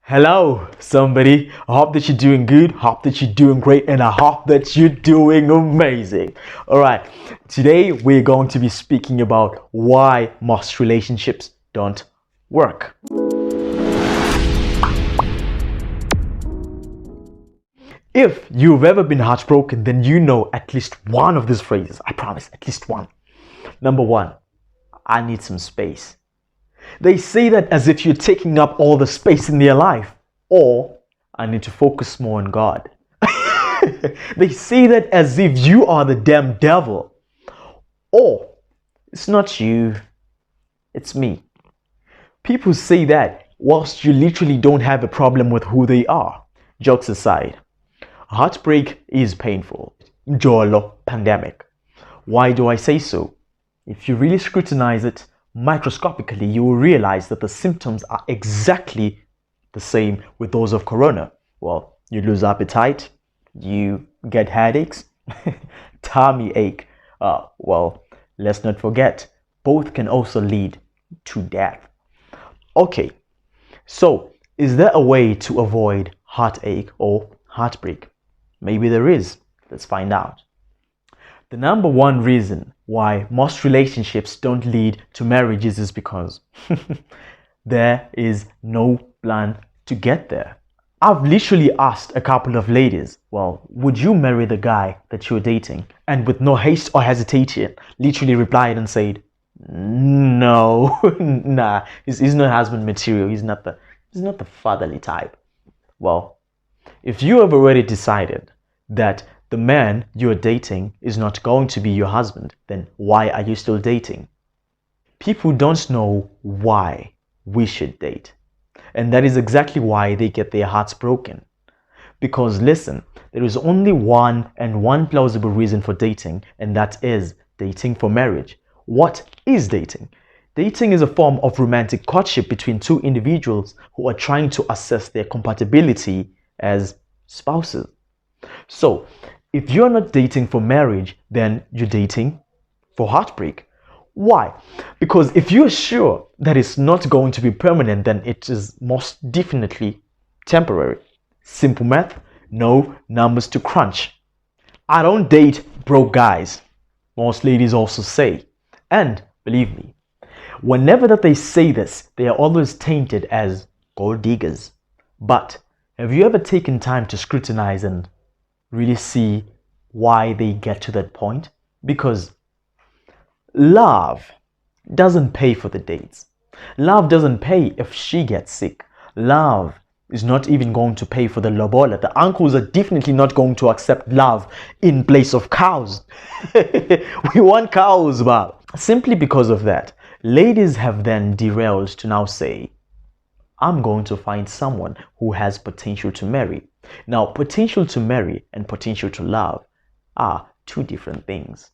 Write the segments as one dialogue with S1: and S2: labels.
S1: Hello, somebody. I hope that you're doing good, hope that you're doing great, and I hope that you're doing amazing. All right, today we're going to be speaking about why most relationships don't work. If you've ever been heartbroken, then you know at least one of these phrases. I promise, at least one. Number one, I need some space. They say that as if you're taking up all the space in their life. Or, I need to focus more on God. They say that as if you are the damn devil. Or, it's not you, it's me. People say that whilst you literally don't have a problem with who they are. Jokes aside, heartbreak is painful. Jolo pandemic. Why do I say so? If you really scrutinize it microscopically, you will realize that the symptoms are exactly the same with those of corona. Well, you lose appetite, you get headaches, tummy ache. Well, let's not forget, both can also lead to death. Okay, so is there a way to avoid heartache or heartbreak? Maybe there is. Let's find out. The number one reason why most relationships don't lead to marriages is because there is no plan to get there. I've literally asked a couple of ladies, well, would you marry the guy that you're dating? And with no haste or hesitation, literally replied and said, no, nah, he's not husband material. He's not the fatherly type. Well, if you have already decided that the man you're dating is not going to be your husband, then why are you still dating? People don't know why we should date. And that is exactly why they get their hearts broken. Because listen, there is only one plausible reason for dating, and that is dating for marriage. What is dating? Dating is a form of romantic courtship between two individuals who are trying to assess their compatibility as spouses. So, if you're not dating for marriage, then you're dating for heartbreak. Why? Because if you're sure that it's not going to be permanent, then it is most definitely temporary. Simple math, no numbers to crunch. I don't date broke guys, most ladies also say. And believe me, whenever that they say this, they are always tainted as gold diggers. But have you ever taken time to scrutinize and really see why they get to that point? Because love doesn't pay for the dates. Love doesn't pay if she gets sick. Love is not even going to pay for the lobola. The uncles are definitely not going to accept love in place of cows. We want cows, but simply because of that, ladies have then derailed to now say, I'm going to find someone who has potential to marry. Now, potential to marry and potential to love are two different things.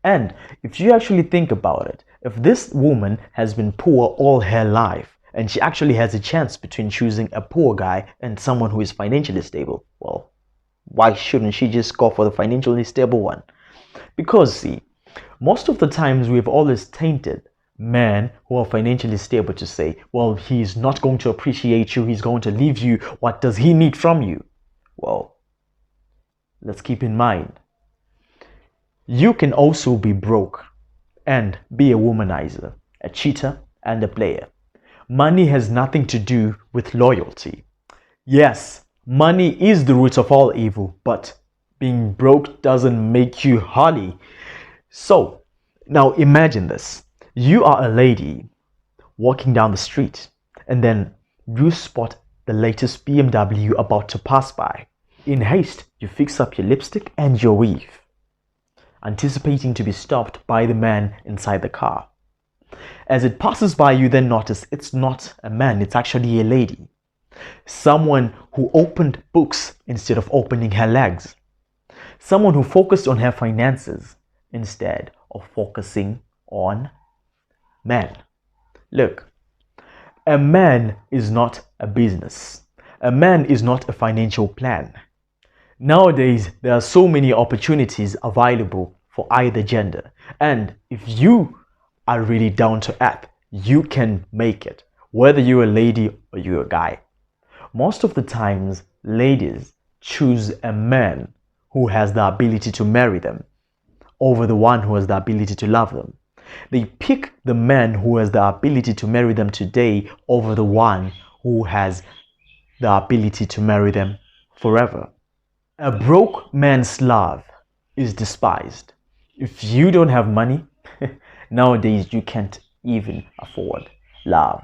S1: And if you actually think about it, if this woman has been poor all her life and she actually has a chance between choosing a poor guy and someone who is financially stable, well, why shouldn't she just go for the financially stable one? Because see, most of the times we've always tainted men who are financially stable to say, well, he's not going to appreciate you, he's going to leave you, what does he need from you? Well, let's keep in mind, you can also be broke and be a womanizer, a cheater, and a player. Money has nothing to do with loyalty. Yes, money is the root of all evil, but being broke doesn't make you holy. So, now imagine this. You are a lady walking down the street and then you spot the latest BMW about to pass by. In haste, you fix up your lipstick and your weave, anticipating to be stopped by the man inside the car. As it passes by, you then notice it's not a man, it's actually a lady. Someone who opened books instead of opening her legs. Someone who focused on her finances instead of focusing on man. Look, a man is not a business. A man is not a financial plan. Nowadays, there are so many opportunities available for either gender. And if you are really down to earth, you can make it. Whether you're a lady or you're a guy, Most of the times, ladies choose a man who has the ability to marry them over the one who has the ability to love them. They pick the man who has the ability to marry them today over the one who has the ability to marry them forever. A broke man's love is despised. If you don't have money, nowadays you can't even afford love.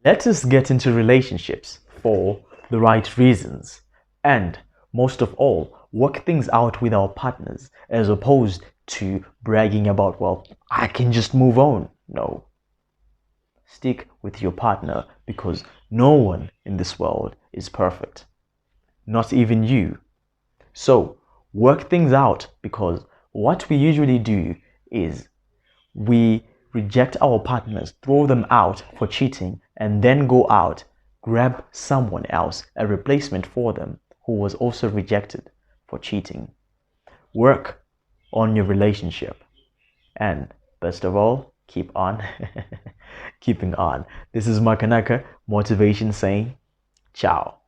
S1: Let us get into relationships for the right reasons and, most of all, work things out with our partners as opposed to bragging about, well, I can just move on. No. Stick with your partner because no one in this world is perfect. Not even you. So, work things out because what we usually do is we reject our partners, throw them out for cheating, and then go out, grab someone else, a replacement for them who was also rejected for cheating. Work on your relationship. And best of all, keep on keeping on. This is Makanakah Motivation saying ciao.